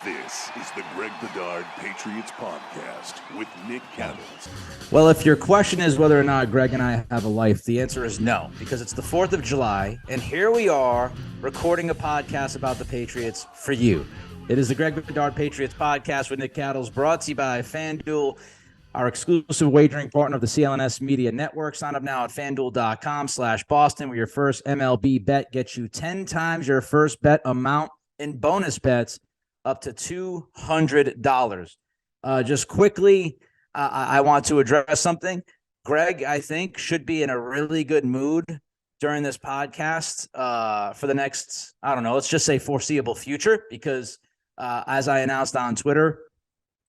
This is the Greg Bedard Patriots podcast with Nick Cattles. Well, if your question is whether or not Greg and I have a life, the answer is no, because it's the 4th of July, and here we are recording a podcast about the Patriots for you. It is the Greg Bedard Patriots podcast with Nick Cattles, brought to you by FanDuel, our exclusive wagering partner of the CLNS Media Network. Sign up now at FanDuel.com/Boston, where your first MLB bet gets you 10 times your first bet amount in bonus bets up to $200. Just quickly, I want to address something. Greg, I think, should be in a really good mood during this podcast for the next, I don't know, let's just say foreseeable future, because as I announced on Twitter,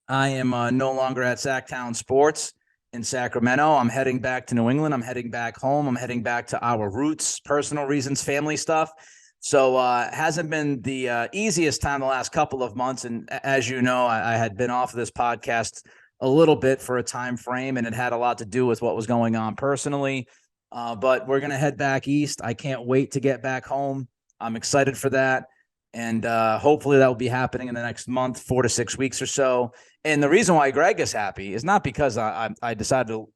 I am no longer at Sacktown Sports in Sacramento. I'm heading back to New England. I'm heading back home. I'm heading back to our roots, personal reasons, family stuff. So it hasn't been the easiest time the last couple of months. And as you know, I had been off of this podcast a little bit for a time frame, and it had a lot to do with what was going on personally. But we're going to head back east. I can't wait to get back home. I'm excited for that. And hopefully that will be happening in the next month, 4 to 6 weeks or so. And the reason why Greg is happy is not because I decided to,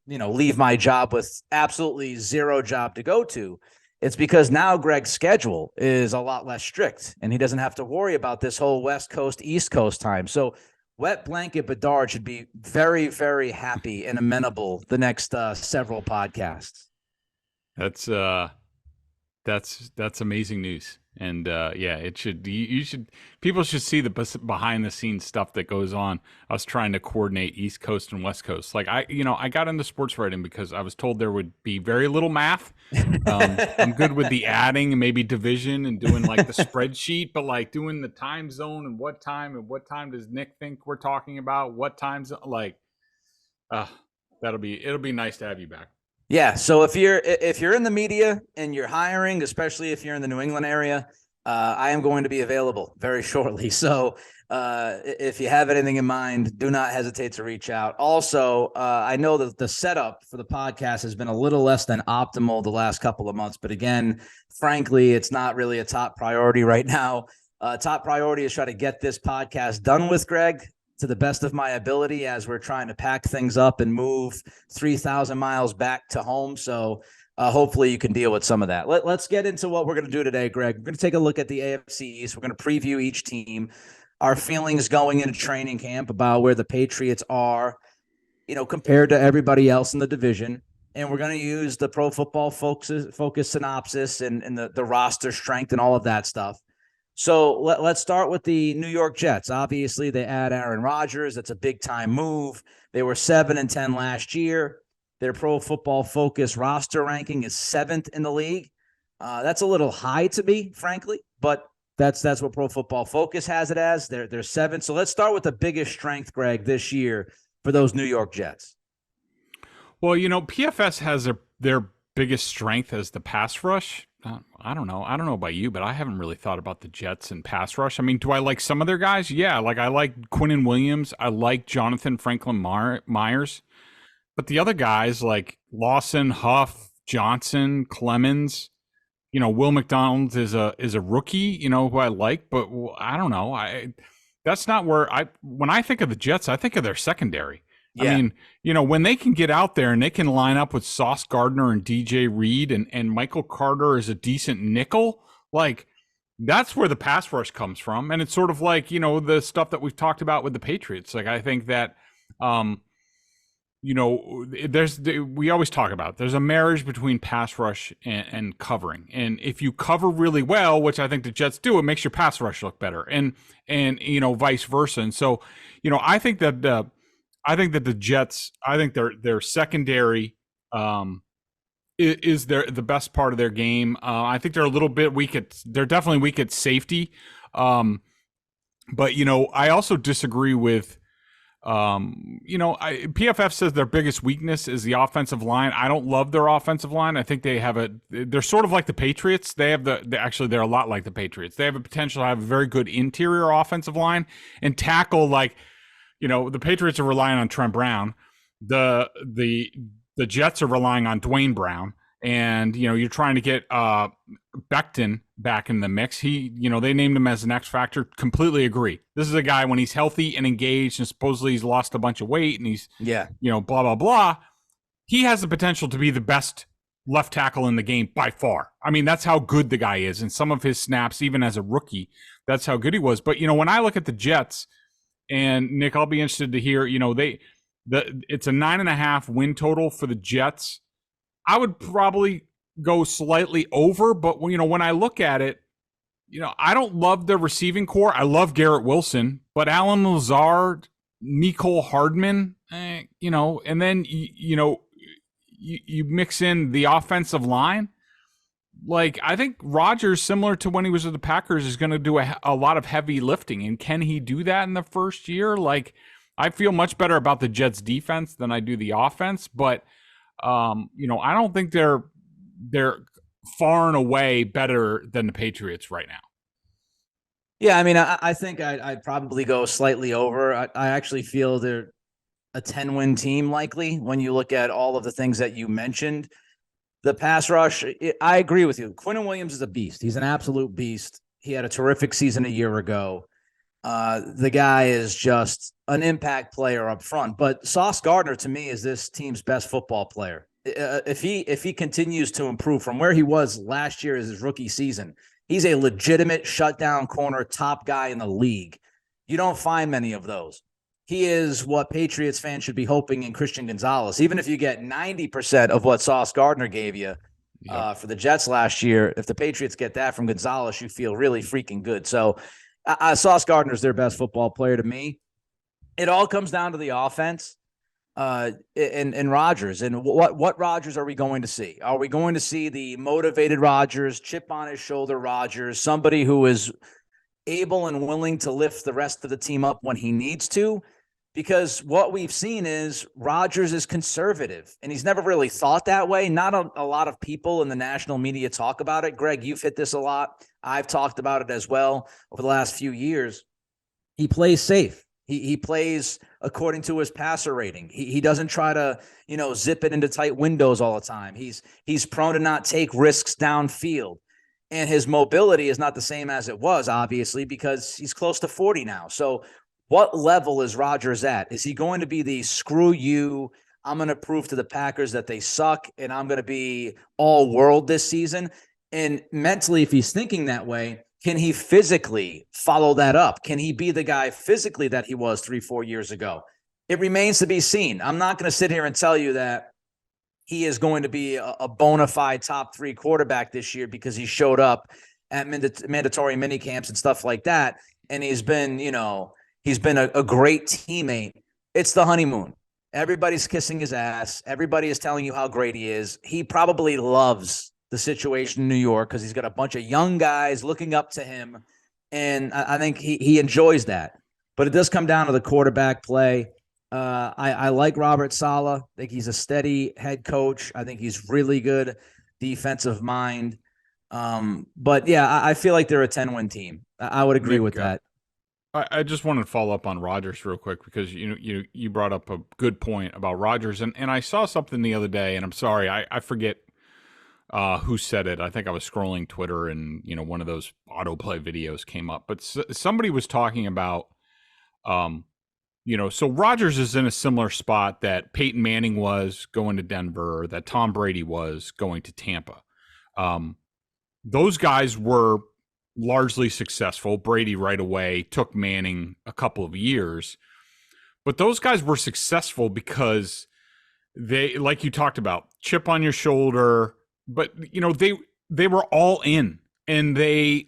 leave my job with absolutely zero job to go to. It's because now Greg's schedule is a lot less strict, and he doesn't have to worry about this whole West Coast, East Coast time. So Wet Blanket Bedard should be very, very happy and amenable the next several podcasts. That's amazing news. And it should, people should see the behind the scenes stuff that goes on. Us trying to coordinate East Coast and West Coast. Like I got into sports writing because I was told there would be very little math. I'm good with the adding and maybe division and doing like the spreadsheet, but like doing the time zone and what time does Nick think we're talking about? What times, it'll be nice to have you back. Yeah, so if you're in the media and you're hiring, especially if you're in the New England area, I am going to be available very shortly. So if you have anything in mind, do not hesitate to reach out. Also, I know that the setup for the podcast has been a little less than optimal the last couple of months. But again, frankly, it's not really a top priority right now. Top priority is try to get this podcast done with Greg to the best of my ability as we're trying to pack things up and move 3,000 miles back to home. So hopefully you can deal with some of that. Let's get into what we're going to do today, Greg. We're going to take a look at the AFC East. We're going to preview each team, our feelings going into training camp about where the Patriots are, compared to everybody else in the division. And we're going to use the Pro Football Focus synopsis and the roster strength and all of that stuff. So let's start with the New York Jets. Obviously, they add Aaron Rodgers. That's a big-time move. They were 7-10 last year. Their Pro Football Focus roster ranking is 7th in the league. That's a little high to me, frankly, but that's what Pro Football Focus has it as. They're 7th. So let's start with the biggest strength, Greg, this year for those New York Jets. Well, PFS has their biggest strength as the pass rush. I don't know about you, but I haven't really thought about the Jets and pass rush. I mean, do I like some of their guys? Yeah, like I like Quinnen Williams. I like Jonathan Franklin Myers. But the other guys like Lawson, Huff, Johnson, Clemens, Will McDonald is a rookie, who I like, but I don't know. That's not where when I think of the Jets, I think of their secondary. Yeah. I mean, when they can get out there and they can line up with Sauce Gardner and DJ Reed and Michael Carter is a decent nickel, like that's where the pass rush comes from. And it's sort of like, the stuff that we've talked about with the Patriots. Like, I think that, we always talk about, there's a marriage between pass rush and covering. And if you cover really well, which I think the Jets do, it makes your pass rush look better and vice versa. And so, I think that the Jets, I think their secondary is the best part of their game. I think they're a little bit weak they're definitely weak at safety. But I also disagree with PFF says their biggest weakness is the offensive line. I don't love their offensive line. I think they're sort of like the Patriots. They're a lot like the Patriots. They have a potential to have a very good interior offensive line and tackle the Patriots are relying on Trent Brown. The Jets are relying on Dwayne Brown. and you're trying to get Becton back in the mix. He, they named him as an X factor. Completely agree. This is a guy when he's healthy and engaged, and supposedly he's lost a bunch of weight, and he's blah blah blah. He has the potential to be the best left tackle in the game by far. I mean, that's how good the guy is. And some of his snaps, even as a rookie, that's how good he was. But when I look at the Jets, and Nick, I'll be interested to hear. It's a 9.5 win total for the Jets. I would probably go slightly over, but when I look at it, I don't love the receiving core. I love Garrett Wilson, but Alan Lazard, Mecole Hardman, and then you mix in the offensive line. Like, I think Rodgers, similar to when he was with the Packers, is going to do a lot of heavy lifting. And can he do that in the first year? Like, I feel much better about the Jets defense than I do the offense, but I don't think they're far and away better than the Patriots right now. Yeah, I mean, I think I'd probably go slightly over. I actually feel they're a 10-win team likely when you look at all of the things that you mentioned. The pass rush, I agree with you. Quinnen Williams is a beast. He's an absolute beast. He had a terrific season a year ago. The guy is just an impact player up front. But Sauce Gardner, to me, is this team's best football player. If he continues to improve from where he was last year as his rookie season, he's a legitimate shutdown corner top guy in the league. You don't find many of those. He is what Patriots fans should be hoping in Christian Gonzalez. Even if you get 90% of what Sauce Gardner gave you for the Jets last year, if the Patriots get that from Gonzalez, you feel really freaking good. So Sauce Gardner is their best football player to me. It all comes down to the offense and Rodgers. And what Rodgers are we going to see? Are we going to see the motivated Rodgers, chip on his shoulder Rodgers, somebody who is able and willing to lift the rest of the team up when he needs to? Because what we've seen is Rodgers is conservative, and he's never really thought that way. Not a lot of people in the national media talk about it. Greg, you've hit this a lot. I've talked about it as well over the last few years. He plays safe. He plays according to his passer rating. He doesn't try to, zip it into tight windows all the time. He's prone to not take risks downfield. And his mobility is not the same as it was, obviously, because he's close to 40 now. So what level is Rodgers at? Is he going to be the screw you, I'm going to prove to the Packers that they suck, and I'm going to be all world this season? And mentally, if he's thinking that way, can he physically follow that up? Can he be the guy physically that he was 3-4 years ago? It remains to be seen. I'm not going to sit here and tell you that he is going to be a bona fide top 3 quarterback this year because he showed up at mandatory mini camps and stuff like that. And he's been a great teammate. It's the honeymoon. Everybody's kissing his ass. Everybody is telling you how great he is. He probably loves the situation in New York because he's got a bunch of young guys looking up to him. And I think he enjoys that. But it does come down to the quarterback play. I like Robert Saleh. I think he's a steady head coach. I think he's really good defensive mind. But yeah, I feel like they're a 10-win team. I would agree with that. I just wanted to follow up on Rodgers real quick because you brought up a good point about Rodgers, and I saw something the other day, and I'm sorry, I forget who said it. I think I was scrolling Twitter, and one of those autoplay videos came up, but somebody was talking about so Rodgers is in a similar spot that Peyton Manning was going to Denver, that Tom Brady was going to Tampa. Those guys were largely successful. Brady right away, took Manning a couple of years. But those guys were successful because they, like you talked about, chip on your shoulder, but they were all in, and they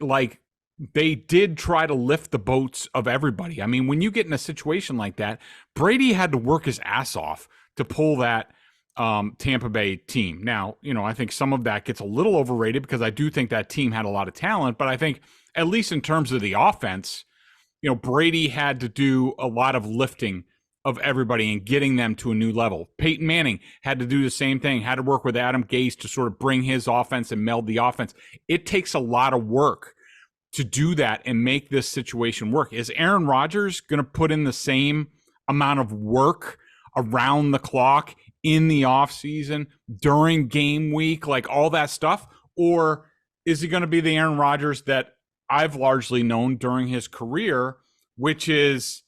did try to lift the boats of everybody. I mean, when you get in a situation like that, Brady had to work his ass off to pull that Tampa Bay team. Now, I think some of that gets a little overrated because I do think that team had a lot of talent, but I think at least in terms of the offense, Brady had to do a lot of lifting of everybody and getting them to a new level. Peyton Manning had to do the same thing, had to work with Adam Gase to sort of bring his offense and meld the offense. It takes a lot of work to do that and make this situation work. Is Aaron Rodgers going to put in the same amount of work around the clock in the offseason, during game week, like all that stuff? Or is he going to be the Aaron Rodgers that I've largely known during his career, which is,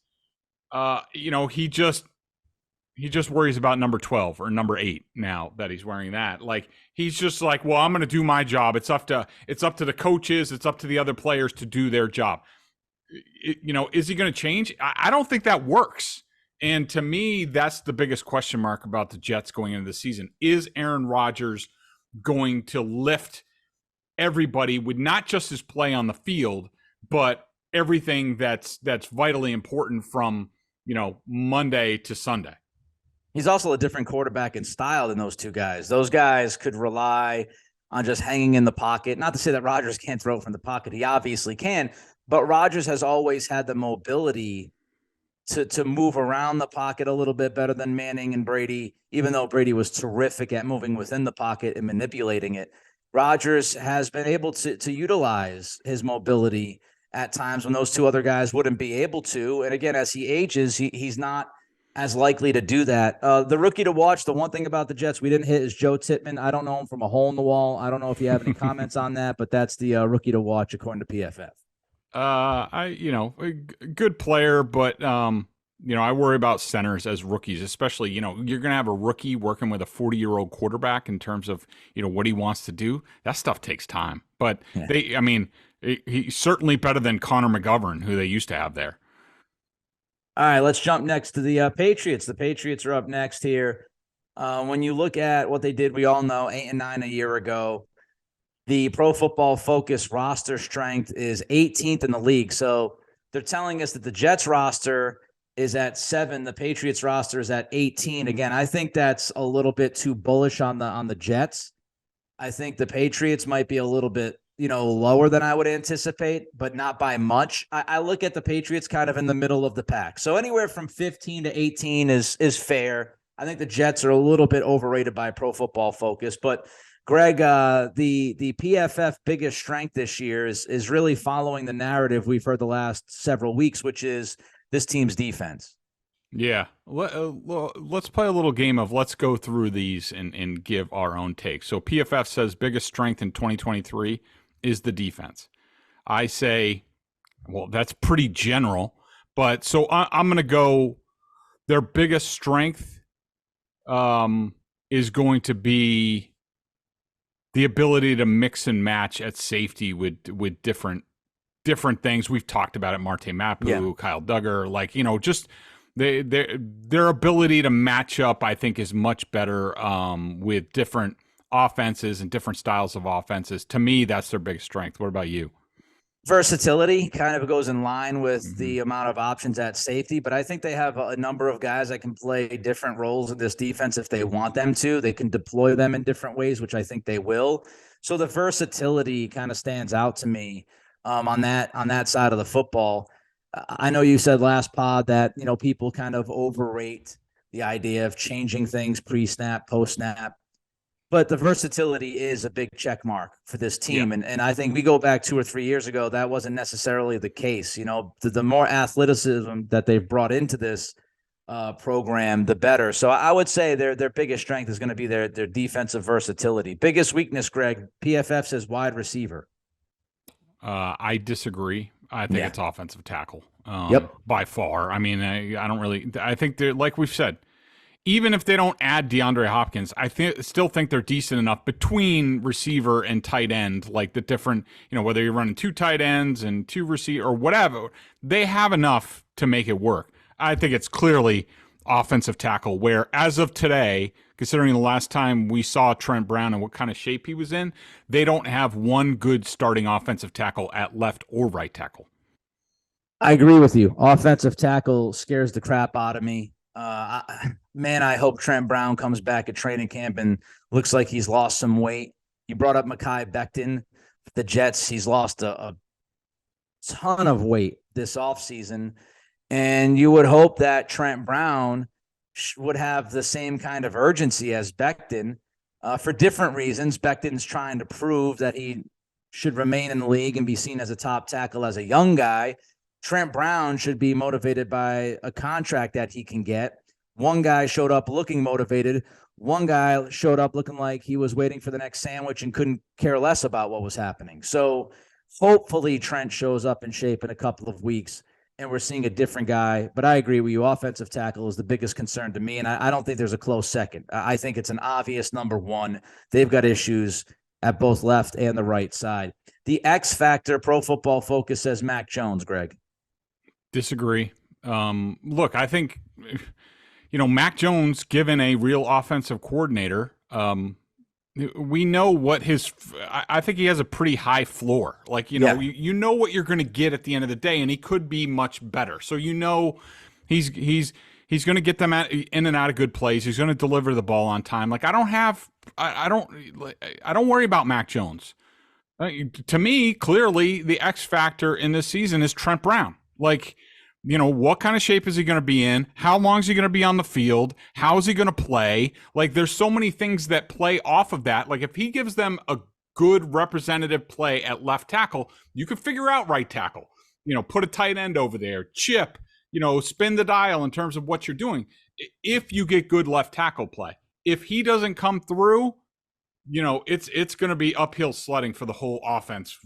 he just worries about number 12 or number 8 now that he's wearing that. Like, he's just like, well, I'm going to do my job. It's up to the coaches. It's up to the other players to do their job. Is he going to change? I don't think that works. And to me, that's the biggest question mark about the Jets going into the season. Is Aaron Rodgers going to lift everybody with not just his play on the field, but everything that's vitally important from, Monday to Sunday? He's also a different quarterback in style than those two guys. Those guys could rely on just hanging in the pocket. Not to say that Rodgers can't throw from the pocket. He obviously can. But Rodgers has always had the mobility to move around the pocket a little bit better than Manning and Brady, even though Brady was terrific at moving within the pocket and manipulating it. Rodgers has been able to utilize his mobility at times when those two other guys wouldn't be able to. And again, as he ages, he's not as likely to do that. The rookie to watch, the one thing about the Jets we didn't hit is Joe Tippmann. I don't know him from a hole in the wall. I don't know if you have any comments on that, but that's the rookie to watch according to PFF. Good player, but I worry about centers as rookies, especially, you're going to have a rookie working with a 40-year-old quarterback in terms of, what he wants to do. That stuff takes time, but he's certainly better than Connor McGovern, who they used to have there. All right, let's jump next to the Patriots. The Patriots are up next here. When you look at what they did, we all know 8-9 a year ago. The Pro Football Focus roster strength is 18th in the league. So they're telling us that the Jets roster is at 7. The Patriots roster is at 18. Again, I think that's a little bit too bullish on the Jets. I think the Patriots might be a little bit, lower than I would anticipate, but not by much. I look at the Patriots kind of in the middle of the pack. So anywhere from 15 to 18 is fair. I think the Jets are a little bit overrated by Pro Football Focus, but Greg, the PFF biggest strength this year is really following the narrative we've heard the last several weeks, which is this team's defense. Yeah. Let's play a little game of let's go through these and give our own take. So PFF says biggest strength in 2023 is the defense. I say, well, that's pretty general, but so I'm going to go their biggest strength is going to be the ability to mix and match at safety with different things. We've talked about it, Marte Mapu, Kyle Duggar, just their ability to match up, I think, is much better with different offenses and different styles of offenses. To me, that's their biggest strength. What about you? Versatility kind of goes in line with the amount of options at safety, but I think they have a number of guys that can play different roles in this defense if they want them to. They can deploy them in different ways, which I think they will. So the versatility kind of stands out to me on that side of the football. I know you said last pod that, people kind of overrate the idea of changing things pre-snap, post-snap. But the versatility is a big check mark for this team. Yeah. And I think we go back 2 or 3 years ago, that wasn't necessarily the case. The more athleticism that they've brought into this program, the better. So I would say their biggest strength is going to be their defensive versatility. Biggest weakness, Greg, PFF says wide receiver. I disagree. I think it's offensive tackle. By far. I mean, I think they're, like we've said, even if they don't add DeAndre Hopkins, I still think they're decent enough between receiver and tight end, like the different, whether you're running 2 tight ends and 2 receiver or whatever, they have enough to make it work. I think it's clearly offensive tackle where, as of today, considering the last time we saw Trent Brown and what kind of shape he was in, they don't have one good starting offensive tackle at left or right tackle. I agree with you. Offensive tackle scares the crap out of me. I hope Trent Brown comes back at training camp and looks like he's lost some weight. You brought up Mekhi Becton, the Jets. He's lost a ton of weight this offseason. And you would hope that Trent Brown would have the same kind of urgency as Becton for different reasons. Becton's trying to prove that he should remain in the league and be seen as a top tackle as a young guy. Trent Brown should be motivated by a contract that he can get. One guy showed up looking motivated. One guy showed up looking like he was waiting for the next sandwich and couldn't care less about what was happening. So hopefully Trent shows up in shape in a couple of weeks and we're seeing a different guy. But I agree with you. Offensive tackle is the biggest concern to me. And I don't think there's a close second. I think it's an obvious number one. They've got issues at both left and the right side. The X factor, Pro Football Focus says Mac Jones, Greg. Disagree. Look, I think, Mac Jones, given a real offensive coordinator, we know what I think he has a pretty high floor. Like, you know what you're going to get at the end of the day, and he could be much better. So, he's going to get them in and out of good plays. He's going to deliver the ball on time. Like, I don't worry about Mac Jones. To me, clearly the X factor in this season is Trent Brown. Like, what kind of shape is he going to be in? How long is he going to be on the field? How is he going to play? Like, there's so many things that play off of that. Like, if he gives them a good representative play at left tackle, you can figure out right tackle. Put a tight end over there, chip, spin the dial in terms of what you're doing. If you get good left tackle play, if he doesn't come through, it's going to be uphill sledding for the whole offense,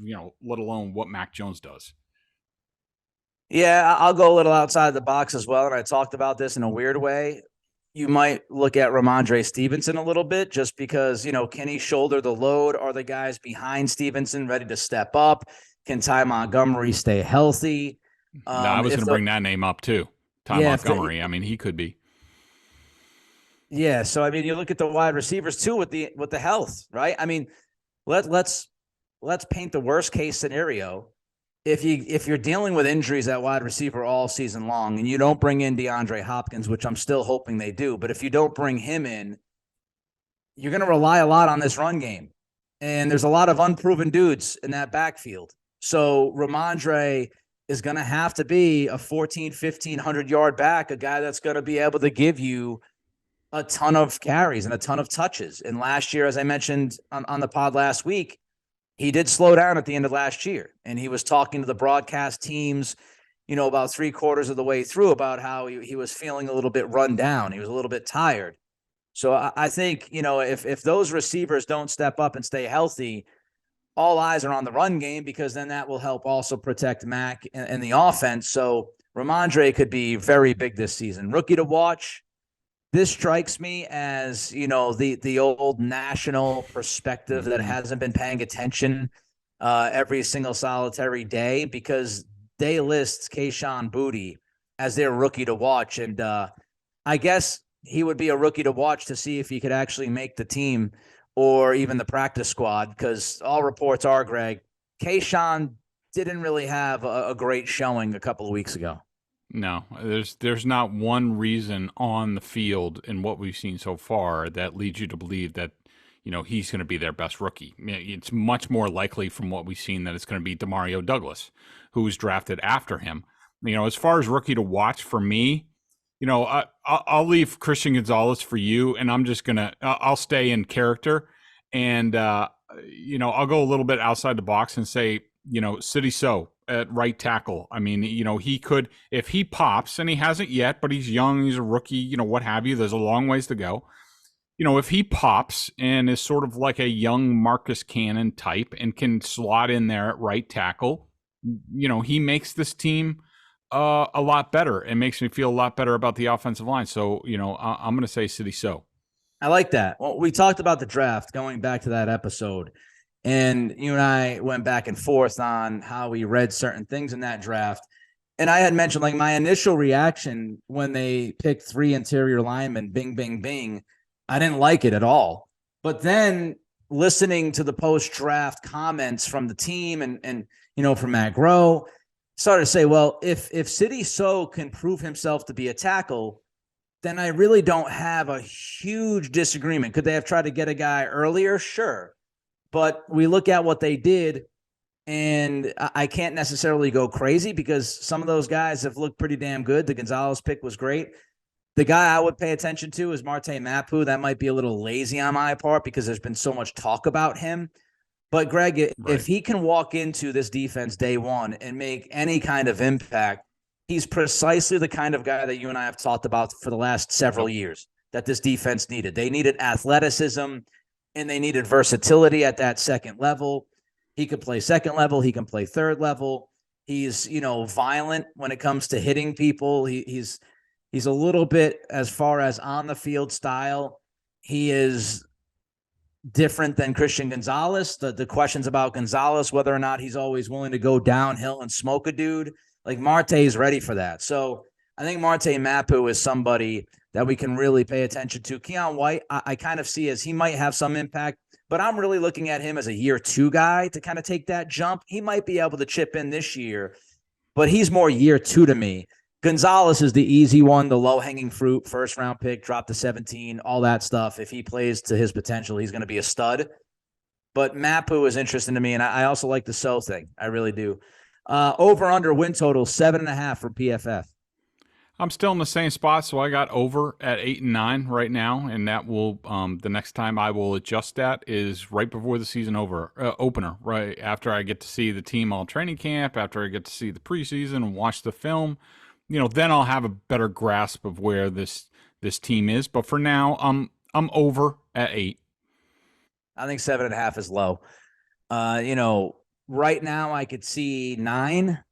let alone what Mac Jones does. Yeah, I'll go a little outside the box as well. And I talked about this in a weird way. You might look at Ramondre Stevenson a little bit just because, can he shoulder the load? Are the guys behind Stevenson ready to step up? Can Ty Montgomery stay healthy? I was going to bring that name up too. Ty Montgomery. He could be. Yeah. So, you look at the wide receivers too with the health, right? Let's paint the worst case scenario. If you're dealing with injuries at wide receiver all season long and you don't bring in DeAndre Hopkins, which I'm still hoping they do, but if you don't bring him in, you're going to rely a lot on this run game. And there's a lot of unproven dudes in that backfield. So Ramondre is going to have to be a 1,500 yard back, a guy that's going to be able to give you a ton of carries and a ton of touches. And last year, as I mentioned on the pod last week, he did slow down at the end of last year, and he was talking to the broadcast teams, about 3/4 of the way through about how he was feeling a little bit run down. He was a little bit tired. So I think, if those receivers don't step up and stay healthy, all eyes are on the run game because then that will help also protect Mac and the offense. So Ramondre could be very big this season. Rookie to watch. This strikes me as, the old national perspective that hasn't been paying attention every single solitary day because they list Keion White as their rookie to watch. And I guess he would be a rookie to watch to see if he could actually make the team or even the practice squad because all reports are, Greg, Keion didn't really have a great showing a couple of weeks ago. No, there's not one reason on the field in what we've seen so far that leads you to believe that, he's going to be their best rookie. It's much more likely from what we've seen that it's going to be Demario Douglas, who was drafted after him. As far as rookie to watch for me, I'll leave Christian Gonzalez for you, and I'm just I'll stay in character, and I'll go a little bit outside the box and say, City So at right tackle. He could, if he pops, and he hasn't yet, but he's young, he's a rookie, what have you. There's a long ways to go. If he pops and is sort of like a young Marcus Cannon type and can slot in there at right tackle, he makes this team a lot better. It makes me feel a lot better about the offensive line. So, I'm going to say City So. I like that. Well, we talked about the draft going back to that episode. And you and I went back and forth on how we read certain things in that draft. And I had mentioned, like, my initial reaction when they picked 3 interior linemen, bing, bing, bing, I didn't like it at all. But then listening to the post-draft comments from the team and from Matt Groh, started to say, well, if City So can prove himself to be a tackle, then I really don't have a huge disagreement. Could they have tried to get a guy earlier? Sure. But we look at what they did, and I can't necessarily go crazy because some of those guys have looked pretty damn good. The Gonzalez pick was great. The guy I would pay attention to is Marte Mapu. That might be a little lazy on my part because there's been so much talk about him. But, Greg, if he can walk into this defense day one and make any kind of impact, he's precisely the kind of guy that you and I have talked about for the last several years. that this defense needed. They needed athleticism and they needed versatility at that second level. He could play second level. He can play third level. He's, violent when it comes to hitting people. He's a little bit, as far as on the field style, he is different than Christian Gonzalez. The questions about Gonzalez, whether or not he's always willing to go downhill and smoke a dude, like Marte is ready for that. So I think Marte Mapu is somebody that we can really pay attention to. Keion White, I kind of see as he might have some impact, but I'm really looking at him as a year 2 guy to kind of take that jump. He might be able to chip in this year, but he's more year 2 to me. Gonzalez is the easy one, the low-hanging fruit, first-round pick, drop to 17, all that stuff. If he plays to his potential, he's going to be a stud. But Mapu is interesting to me, and I also like the So thing. I really do. Over-under win total, 7.5 for PFF. I'm still in the same spot, so I got over at 8 and 9 right now, and that will the next time I will adjust that is right before the season opener, right after I get to see the team all training camp, after I get to see the preseason and watch the film. Then I'll have a better grasp of where this team is. But for now, I'm over at 8. I think 7.5 is low. Right now I could see 9.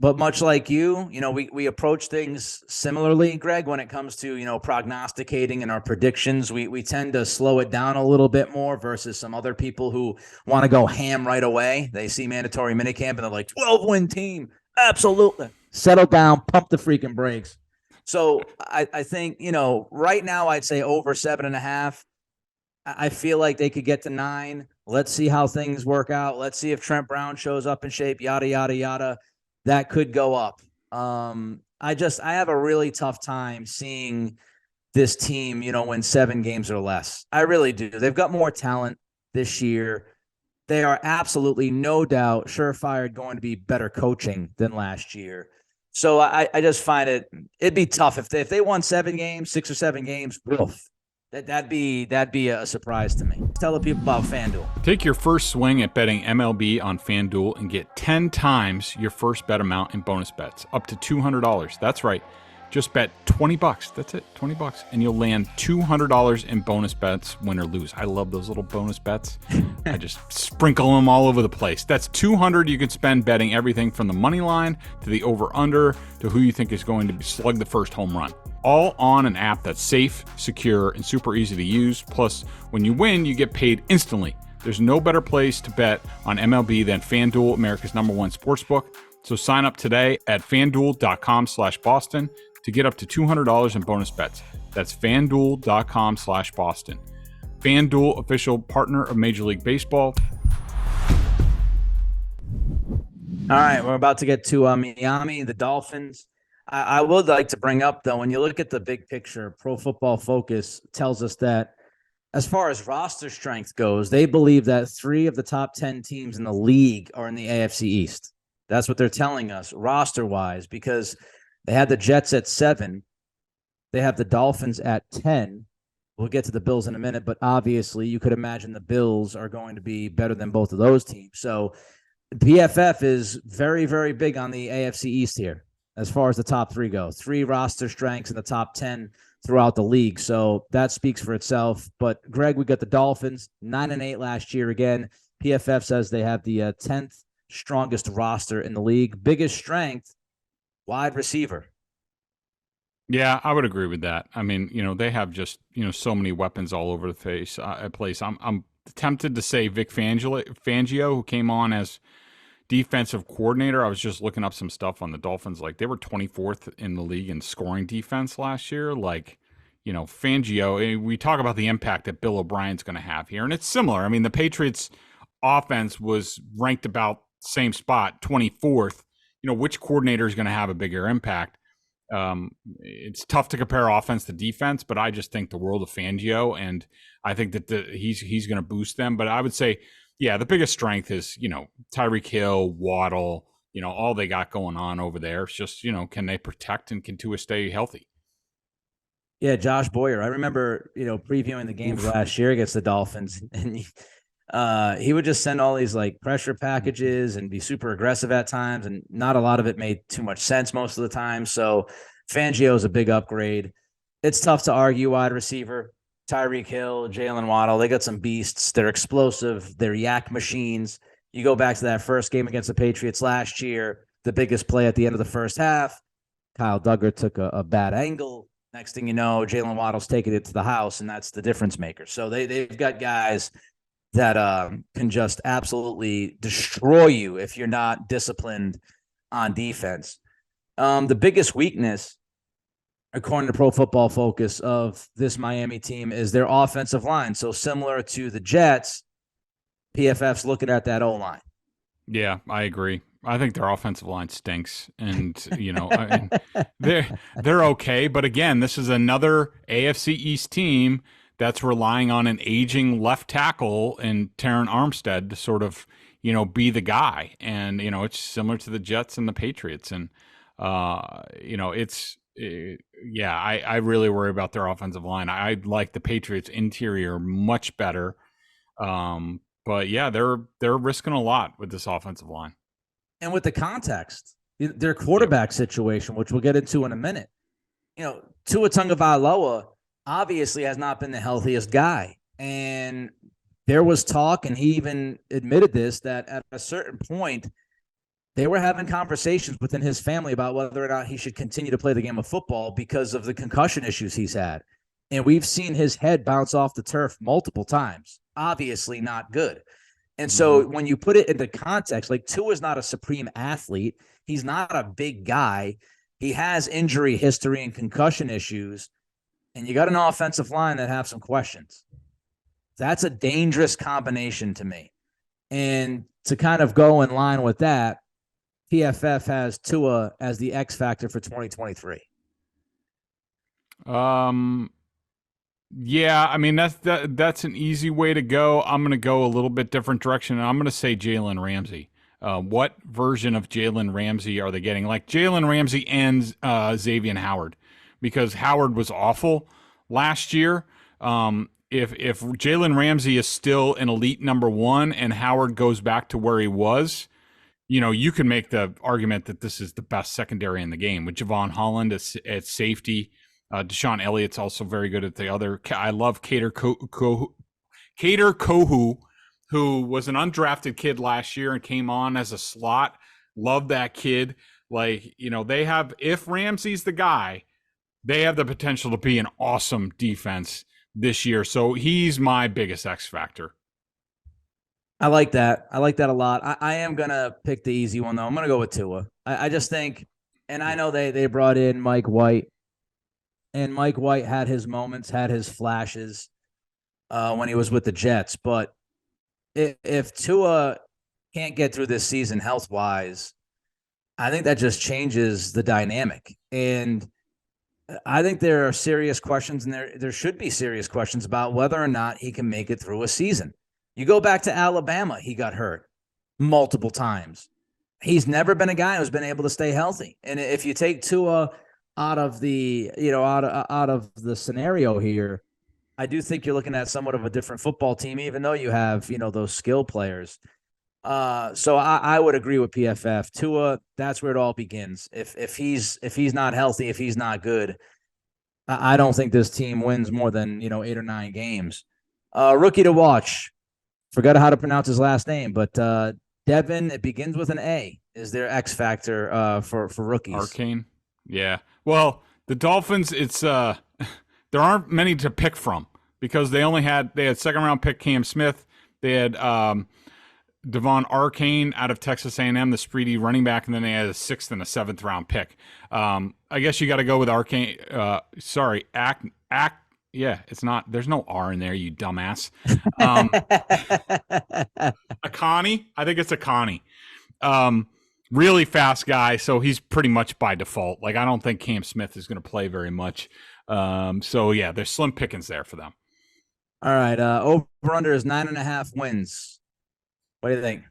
But much like you, we approach things similarly, Greg, when it comes to, prognosticating and our predictions. We tend to slow it down a little bit more versus some other people who want to go ham right away. They see mandatory minicamp and they're like, 12-win team. Absolutely. Settle down, pump the freaking brakes. So I think, right now I'd say over 7.5. I feel like they could get to 9. Let's see how things work out. Let's see if Trent Brown shows up in shape, yada, yada, yada. That could go up. I have a really tough time seeing this team, win 7 games or less. I really do. They've got more talent this year. They are absolutely, no doubt, surefire going to be better coaching than last year. So I just find it'd be tough if they won 7 games, 6 or 7 games. Oof. That'd be a surprise to me. Tell the people about FanDuel. Take your first swing at betting MLB on FanDuel and get 10 times your first bet amount in bonus bets, up to $200. That's right. Just bet $20. That's it, $20, and you'll land $200 in bonus bets, win or lose. I love those little bonus bets. I just sprinkle them all over the place. That's $200 you can spend betting everything from the money line to the over/under to who you think is going to slug the first home run. All on an app that's safe, secure, and super easy to use. Plus, when you win, you get paid instantly. There's no better place to bet on MLB than FanDuel, America's #1 sportsbook. So sign up today at FanDuel.com/Boston to get up to $200 in bonus bets. That's FanDuel.com/Boston. FanDuel, official partner of Major League Baseball. All right, we're about to get to Miami, the Dolphins. I would like to bring up, though, when you look at the big picture, Pro Football Focus tells us that as far as roster strength goes, they believe that 3 of the top 10 teams in the league are in the AFC East. That's what they're telling us roster-wise, because they had the Jets at 7. They have the Dolphins at 10. We'll get to the Bills in a minute, but obviously you could imagine the Bills are going to be better than both of those teams. So PFF is very, very big on the AFC East here as far as the top 3 go. 3 roster strengths in the top 10 throughout the league. So that speaks for itself. But, Greg, we got the Dolphins, 9-8 last year again. PFF says they have the 10th strongest roster in the league. Biggest strength, wide receiver. Yeah, I would agree with that. I mean, they have just, so many weapons all over the place. I'm tempted to say Vic Fangio, who came on as defensive coordinator. I was just looking up some stuff on the Dolphins. Like, they were 24th in the league in scoring defense last year. Like, Fangio, we talk about the impact that Bill O'Brien's going to have here. And it's similar. I mean, the Patriots offense was ranked about same spot, 24th. Which coordinator is going to have a bigger impact? It's tough to compare offense to defense, but I just think the world of Fangio, and I think that he's going to boost them. But I would say, yeah, the biggest strength is, Tyreek Hill, Waddle, all they got going on over there. It's just, can they protect and can Tua stay healthy? Yeah, Josh Boyer. I remember, previewing the games last year against the Dolphins, and he would just send all these like pressure packages and be super aggressive at times, and not a lot of it made too much sense most of the time. So Fangio is a big upgrade. It's tough to argue wide receiver. Tyreek Hill, Jalen Waddle, they got some beasts. They're explosive. They're yak machines. You go back to that first game against the Patriots last year, the biggest play at the end of the first half. Kyle Duggar took a bad angle. Next thing you know, Jalen Waddle's taking it to the house, and that's the difference maker. So they've got guys that can just absolutely destroy you if you're not disciplined on defense. The biggest weakness, according to Pro Football Focus, of this Miami team is their offensive line. So similar to the Jets, PFF's looking at that O-line. Yeah, I agree. I think their offensive line stinks, and I mean, they're okay. But again, this is another AFC East team that's relying on an aging left tackle in Terron Armstead to sort of be the guy. And it's similar to the Jets and the Patriots, and I really worry about their offensive line. I like the Patriots interior much better. But yeah, they're risking a lot with this offensive line. And with the context, their quarterback situation, which we'll get into in a minute, Tua Tagovailoa obviously has not been the healthiest guy. And there was talk, and he even admitted this, that at a certain point, they were having conversations within his family about whether or not he should continue to play the game of football because of the concussion issues he's had. And we've seen his head bounce off the turf multiple times. Obviously not good. And so when you put it into context, like Tua is not a supreme athlete. He's not a big guy. He has injury history and concussion issues. And you got an offensive line that have some questions. That's a dangerous combination to me. And to kind of go in line with that, PFF has Tua as the X factor for 2023. Yeah, I mean that's an easy way to go. I'm going to go a little bit different direction, and I'm going to say Jalen Ramsey. What version of Jalen Ramsey are they getting? Like Jalen Ramsey and Xavier Howard, because Howard was awful last year. If Jalen Ramsey is still an elite number one and Howard goes back to where he was, you can make the argument that this is the best secondary in the game with Javon Holland at safety. Deshaun Elliott's also very good at the other. I love Kader Kohu, who was an undrafted kid last year and came on as a slot. Love that kid. Like, they have, if Ramsey's the guy, they have the potential to be an awesome defense this year. So he's my biggest X factor. I like that. I like that a lot. I am going to pick the easy one, though. I'm going to go with Tua. I just think, and I know they brought in Mike White. And Mike White had his moments, had his flashes when he was with the Jets. But if Tua can't get through this season health-wise, I think that just changes the dynamic. And I think there are serious questions, and there should be serious questions about whether or not he can make it through a season. You go back to Alabama, he got hurt multiple times. He's never been a guy who's been able to stay healthy. And if you take Tua out of the scenario here, I do think you're looking at somewhat of a different football team, even though you have, those skill players. So I would agree with PFF. Tua, that's where it all begins. If he's not healthy, if he's not good, I don't think this team wins more than 8 or 9 games. Rookie to watch. Forgot how to pronounce his last name, but Devin, it begins with an A, is their X factor for rookies. Arcane. Yeah. Well, the Dolphins, it's there aren't many to pick from because they had second round pick Cam Smith. They had Devon Arcane out of Texas A&M, the Spreedy running back, and then they had a 6th and a 7th round pick. I guess you got to go with Arcane. Yeah, it's not. There's no R in there, you dumbass. Akani, I think it's Akani. Really fast guy, so he's pretty much by default. Like, I don't think Cam Smith is going to play very much. So yeah, there's slim pickings there for them. All right, over under is 9.5 wins. What do you think?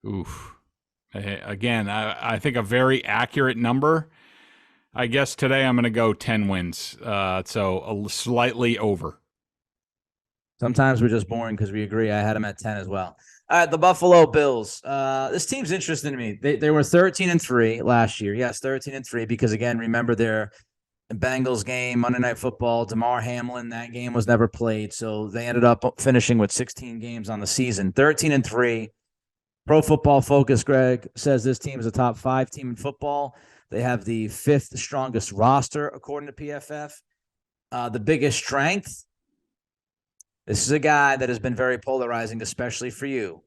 Oof. Again, I think a very accurate number. I guess today I'm going to go 10 wins. So slightly over. Sometimes we're just boring because we agree. I had them at 10 as well. All right, the Buffalo Bills. This team's interesting to me. They were 13-3 last year. Yes, 13-3 because, again, remember, they're Bengals game, Monday Night Football, DeMar Hamlin, that game was never played. So they ended up finishing with 16 games on the season, 13-3. Pro Football Focus, Greg, says this team is a top 5 team in football. They have the 5th strongest roster, according to PFF. The biggest strength, this is a guy that has been very polarizing, especially for you.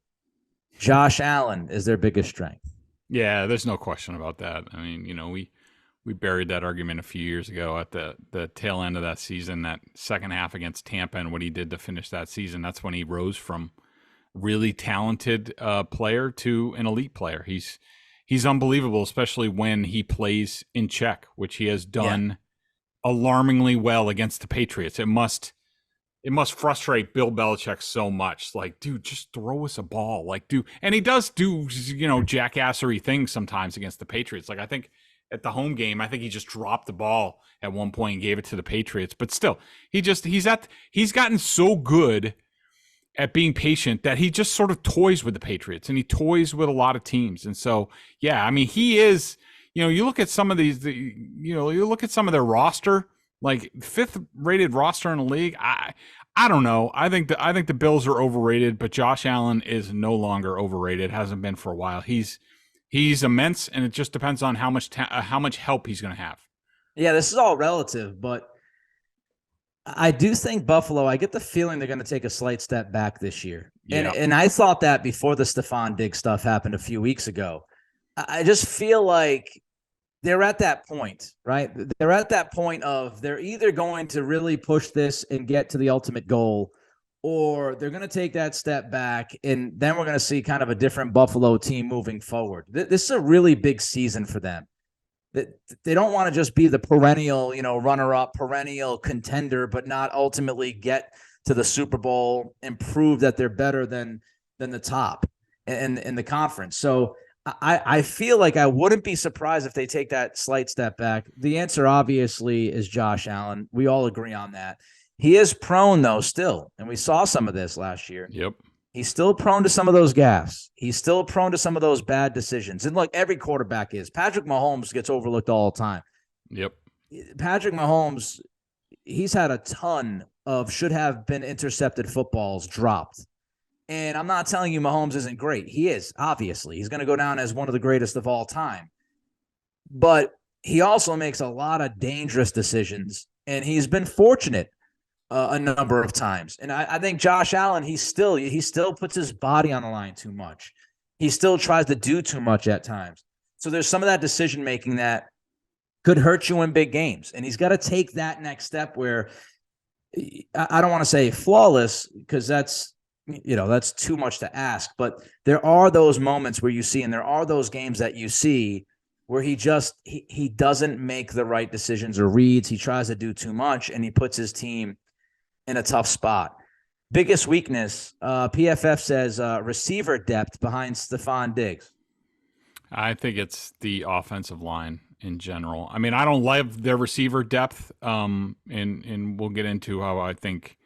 Josh Allen is their biggest strength. Yeah, there's no question about that. I mean, we buried that argument a few years ago at the tail end of that season, that second half against Tampa, and what he did to finish that season. That's when he rose from really talented player to an elite player. He's unbelievable, especially when he plays in check, which he has done alarmingly well against the Patriots. It must frustrate Bill Belichick so much. Like, dude, just throw us a ball. Like, and he does do, jackassery things sometimes against the Patriots. Like, I think at the home game, I think he just dropped the ball at one point and gave it to the Patriots. But still, he's gotten so good at being patient that he just sort of toys with the Patriots, and he toys with a lot of teams. And so, yeah, I mean, he is, you look at some of these, you look at some of their roster, like 5th rated roster in the league. I don't know. I think the Bills are overrated, but Josh Allen is no longer overrated. Hasn't been for a while. He's immense, and it just depends on how much help he's going to have. Yeah, this is all relative, but I do think Buffalo, I get the feeling they're going to take a slight step back this year. Yeah. And I thought that before the Stephon Diggs stuff happened a few weeks ago. I just feel like they're at that point, right? They're at that point of they're either going to really push this and get to the ultimate goal, or they're going to take that step back, and then we're going to see kind of a different Buffalo team moving forward. This is a really big season for them. They don't want to just be the perennial, runner-up, perennial contender, but not ultimately get to the Super Bowl and prove that they're better than the top in the conference. So I feel like I wouldn't be surprised if they take that slight step back. The answer obviously is Josh Allen. We all agree on that. He is prone, though, still, and we saw some of this last year. Yep. He's still prone to some of those gaffes. He's still prone to some of those bad decisions. And look, every quarterback is. Patrick Mahomes gets overlooked all the time. Yep. Patrick Mahomes, he's had a ton of should have been intercepted footballs dropped. And I'm not telling you Mahomes isn't great. He is, obviously. He's going to go down as one of the greatest of all time. But he also makes a lot of dangerous decisions, and he's been fortunate a number of times. And I think Josh Allen, he still puts his body on the line too much. He still tries to do too much at times. So there's some of that decision making that could hurt you in big games. And he's got to take that next step where I don't want to say flawless, because that's too much to ask. But there are those moments where you see, and there are those games that you see where he doesn't make the right decisions or reads. He tries to do too much, and he puts his team in a tough spot. Biggest weakness, PFF says receiver depth behind Stephon Diggs. I think it's the offensive line in general. I mean, I don't love their receiver depth, and we'll get into how I think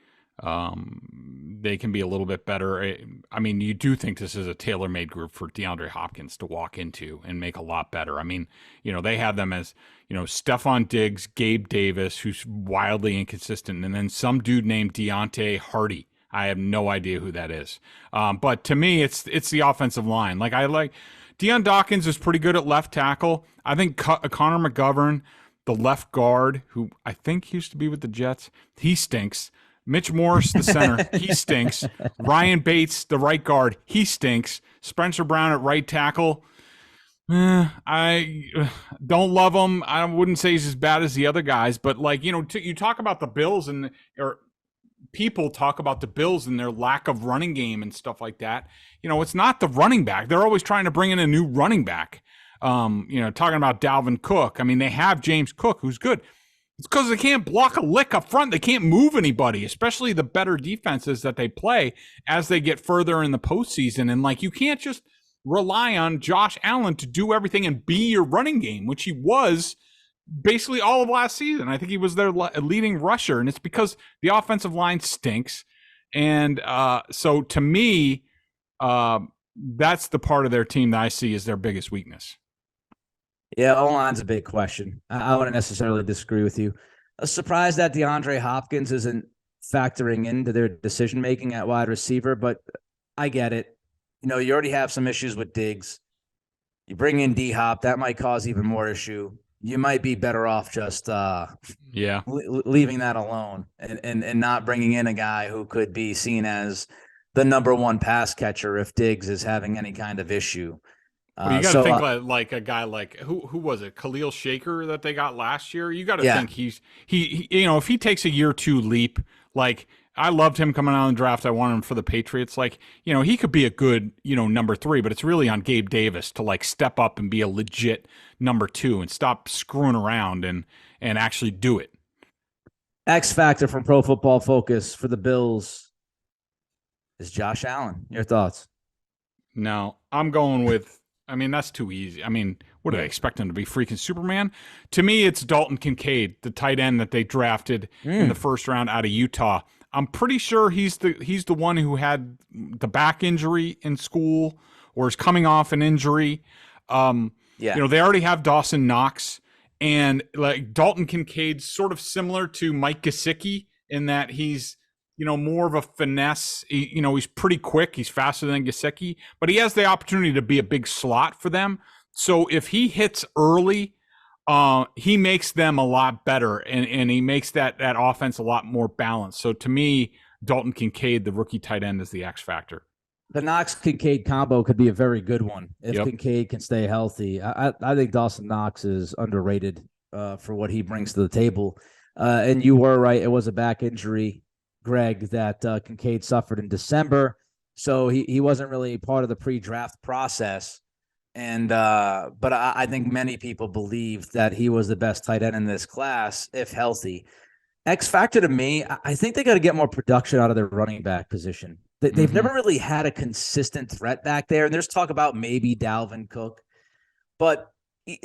they can be a little bit better. I mean, you do think this is a tailor-made group for DeAndre Hopkins to walk into and make a lot better. I mean, they have them as, Stephon Diggs, Gabe Davis, who's wildly inconsistent, and then some dude named Deontay Hardy. I have no idea who that is. But to me, it's the offensive line. Like, Deion Dawkins is pretty good at left tackle. I think Connor McGovern, the left guard, who I think used to be with the Jets, he stinks. Mitch Morris, the center, he stinks. Ryan Bates, the right guard, he stinks. Spencer Brown at right tackle, I don't love him. I wouldn't say he's as bad as the other guys, but you talk about the Bills or people talk about the Bills and their lack of running game and stuff like that. It's not the running back. They're always trying to bring in a new running back. Talking about Dalvin Cook. I mean, they have James Cook, who's good. It's because they can't block a lick up front. They can't move anybody, especially the better defenses that they play as they get further in the postseason. And you can't just rely on Josh Allen to do everything and be your running game, which he was basically all of last season. I think he was their leading rusher, and it's because the offensive line stinks. And so to me, that's the part of their team that I see as their biggest weakness. Yeah, O-line's a big question. I wouldn't necessarily disagree with you. Surprised that DeAndre Hopkins isn't factoring into their decision making at wide receiver, but I get it. You already have some issues with Diggs. You bring in D-Hop, that might cause even more issue. You might be better off just Yeah. leaving that alone and not bringing in a guy who could be seen as the number one pass catcher if Diggs is having any kind of issue. Well, you got to So think like a guy like who was it, Khalil Shaker that they got last year. You got to yeah, think he if he takes a year two leap, like I loved him coming out of the draft. I wanted him for the Patriots. Like he could be a good number three, but it's really on Gabe Davis to like step up and be a legit number two and stop screwing around and actually do it. X factor from Pro Football Focus for the Bills is Josh Allen. Your thoughts? No, I'm going with. I mean, that's too easy. I mean, what do they expect him to be, freaking Superman? To me, it's Dalton Kincaid, the tight end that they drafted in the first round out of Utah. I'm pretty sure he's the one who had the back injury in school or is coming off an injury. They already have Dawson Knox, and like Dalton Kincaid's sort of similar to Mike Gesicki in that he's more of a finesse. He's pretty quick. He's faster than Gesicki, but he has the opportunity to be a big slot for them. So if he hits early, he makes them a lot better, and he makes that offense a lot more balanced. So to me, Dalton Kincaid, the rookie tight end, is the X factor. The Knox Kincaid combo could be a very good one if Kincaid can stay healthy. I think Dawson Knox is underrated for what he brings to the table. And you were right; it was a back injury, Greg, that Kincaid suffered in December. So he wasn't really part of the pre-draft process. And but I think many people believed that he was the best tight end in this class if healthy. X factor to me, I think they got to get more production out of their running back position. They've never really had a consistent threat back there. And there's talk about maybe Dalvin Cook, but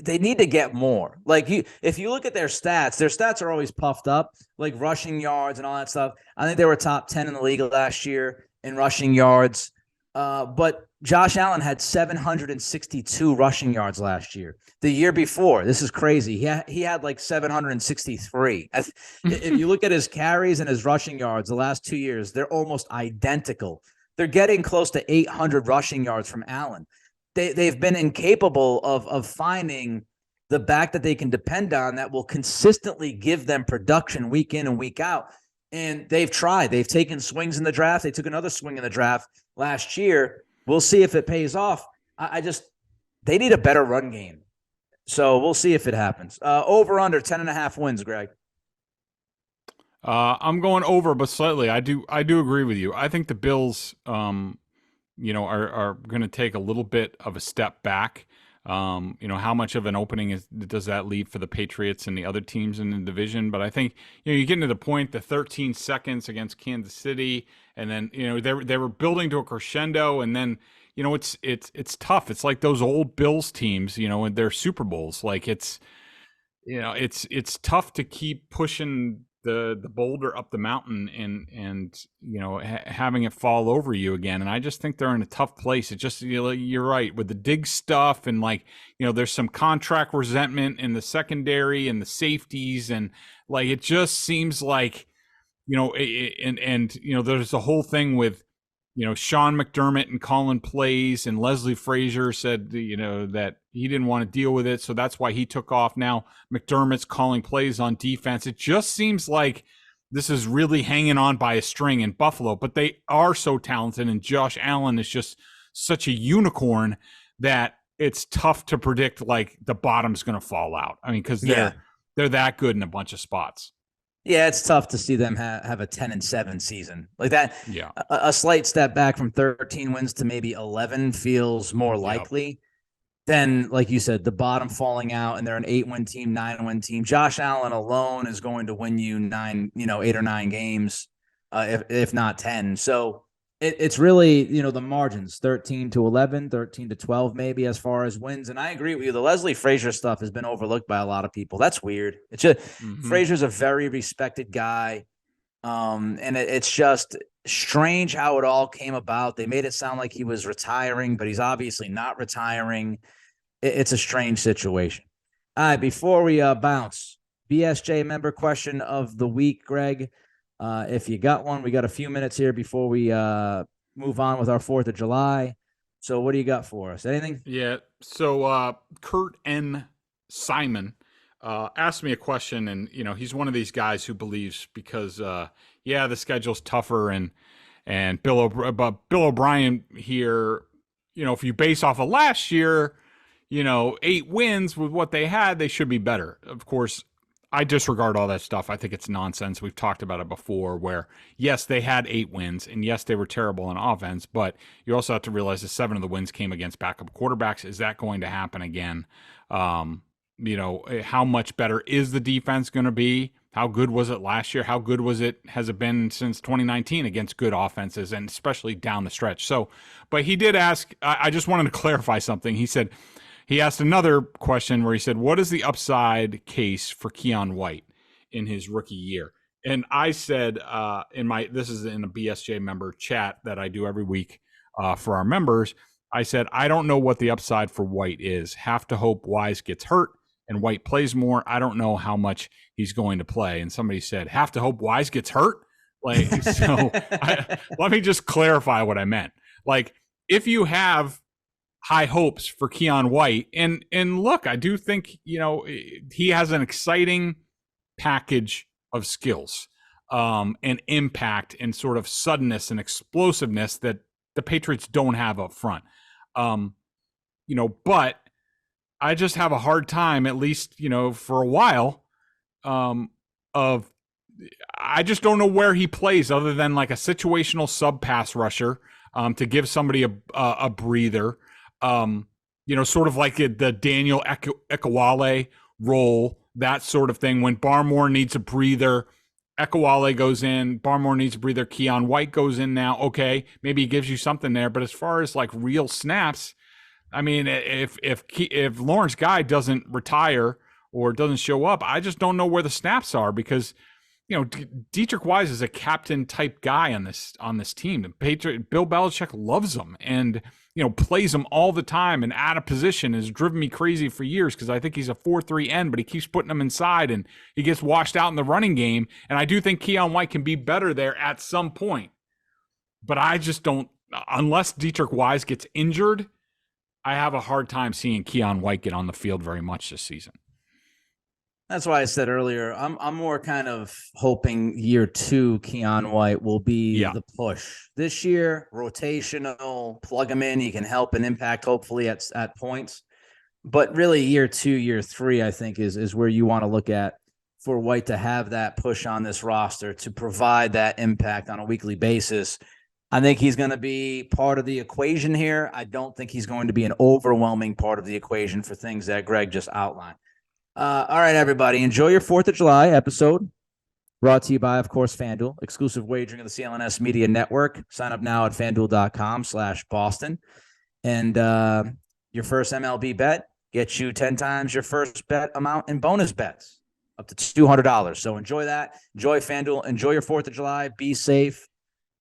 they need to get more. Like if you look at their stats are always puffed up, like rushing yards and all that stuff. I think they were top 10 in the league last year in rushing yards. But Josh Allen had 762 rushing yards last year. The year before, this is crazy. He had like 763. If you look at his carries and his rushing yards the last 2 years, they're almost identical. They're getting close to 800 rushing yards from Allen. They've been incapable of finding the back that they can depend on that will consistently give them production week in and week out. And they've tried. They've taken swings in the draft. They took another swing in the draft last year. We'll see if it pays off. They need a better run game. So we'll see if it happens. Over under 10.5 wins, Greg. I'm going over, but slightly. I do agree with you. I think the Bills, are going to take a little bit of a step back. How much of an opening does that leave for the Patriots and the other teams in the division? But I think, you get into the point, the 13 seconds against Kansas City, and then, they were building to a crescendo, and then, it's tough. It's like those old Bills teams, in their Super Bowls. Like it's tough to keep pushing the boulder up the mountain and having it fall over you again. And I just think they're in a tough place. It just, you're right with the dig stuff, and there's some contract resentment in the secondary and the safeties, and like it just seems like there's a whole thing with Sean McDermott and calling plays, and Leslie Frazier said that he didn't want to deal with it, so that's why he took off. Now McDermott's calling plays on defense. It just seems like this is really hanging on by a string in Buffalo, but they are so talented, and Josh Allen is just such a unicorn that it's tough to predict like the bottom's going to fall out. I mean, because they're that good in a bunch of spots. Yeah, it's tough to see them have a 10-7 season like that. Yeah, a slight step back from 13 wins to maybe 11 feels more likely than, like you said, the bottom falling out and they're an 8-win team, 9-win team. Josh Allen alone is going to win you 8 or 9 games, if not 10. So it's really, the margins 13-11, 13-12, maybe as far as wins. And I agree with you. The Leslie Frazier stuff has been overlooked by a lot of people. That's weird. It's just Frazier's a very respected guy. And it's just strange how it all came about. They made it sound like he was retiring, but he's obviously not retiring. It's a strange situation. All right, before we bounce, BSJ member question of the week, Greg. If you got one, we got a few minutes here before we move on with our 4th of July. So what do you got for us? Anything? Yeah. So Kurt N. Simon asked me a question, and he's one of these guys who believes because the schedule's tougher, and Bill O'Brien here, if you base off of last year, 8 wins with what they had, they should be better. Of course, I disregard all that stuff. I think it's nonsense. We've talked about it before where, yes, they had 8 wins, and yes, they were terrible on offense, but you also have to realize that 7 of the wins came against backup quarterbacks. Is that going to happen again? How much better is the defense going to be? How good was it last year? How good has it been since 2019 against good offenses, and especially down the stretch? So, but he did ask, I just wanted to clarify something. He asked another question where he said, what is the upside case for Keion White in his rookie year? And I said, this is in a BSJ member chat that I do every week for our members. I said, I don't know what the upside for White is. Have to hope Wise gets hurt and White plays more. I don't know how much he's going to play. And somebody said, have to hope Wise gets hurt? Let me just clarify what I meant. If you have high hopes for Keion White, and look, I do think he has an exciting package of skills and impact and sort of suddenness and explosiveness that the Patriots don't have up front. But I just have a hard time, at least for a while, I just don't know where he plays other than like a situational sub pass rusher to give somebody a breather. Sort of like the Daniel Ekawale role, that sort of thing. When Barmore needs a breather, Ekawale goes in. Barmore needs a breather. Keion White goes in now. Okay, maybe he gives you something there. But as far as like real snaps, I mean, if Lawrence Guy doesn't retire or doesn't show up, I just don't know where the snaps are because Dietrich Wise is a captain type guy on this team. Bill Belichick loves him and plays him all the time and out of position has driven me crazy for years because I think he's a 4-3 end, but he keeps putting him inside and he gets washed out in the running game. And I do think Keion White can be better there at some point, but I just don't, unless Dietrich Wise gets injured, I have a hard time seeing Keion White get on the field very much this season. That's why I said earlier, I'm more kind of hoping year 2 Keion White will be the push. This year, rotational, plug him in, he can help and impact hopefully at points. But really year 2, year 3, I think is where you want to look at for White to have that push on this roster to provide that impact on a weekly basis. I think he's going to be part of the equation here. I don't think he's going to be an overwhelming part of the equation for things that Greg just outlined. All right, everybody. Enjoy your 4th of July episode. Brought to you by, of course, FanDuel. Exclusive wagering of the CLNS Media Network. Sign up now at FanDuel.com/Boston. And your first MLB bet gets you 10 times your first bet amount in bonus bets, up to $200. So enjoy that. Enjoy FanDuel. Enjoy your 4th of July. Be safe.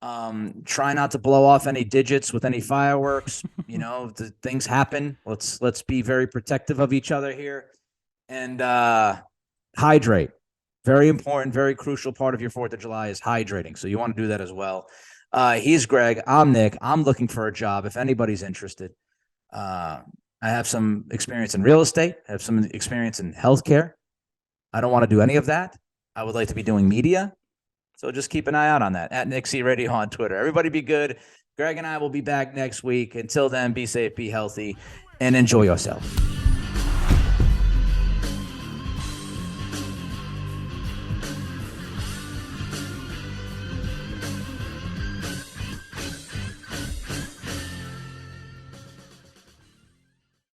Try not to blow off any digits with any fireworks. Things happen. Let's be very protective of each other here. And hydrate. Very important, very crucial part of your 4th of July is hydrating. So you want to do that as well. He's Greg. I'm Nick. I'm looking for a job if anybody's interested. I have some experience in real estate. I have some experience in healthcare. I don't want to do any of that. I would like to be doing media. So just keep an eye out on that. At Nick C Radio on Twitter. Everybody be good. Greg and I will be back next week. Until then, be safe, be healthy, and enjoy yourself.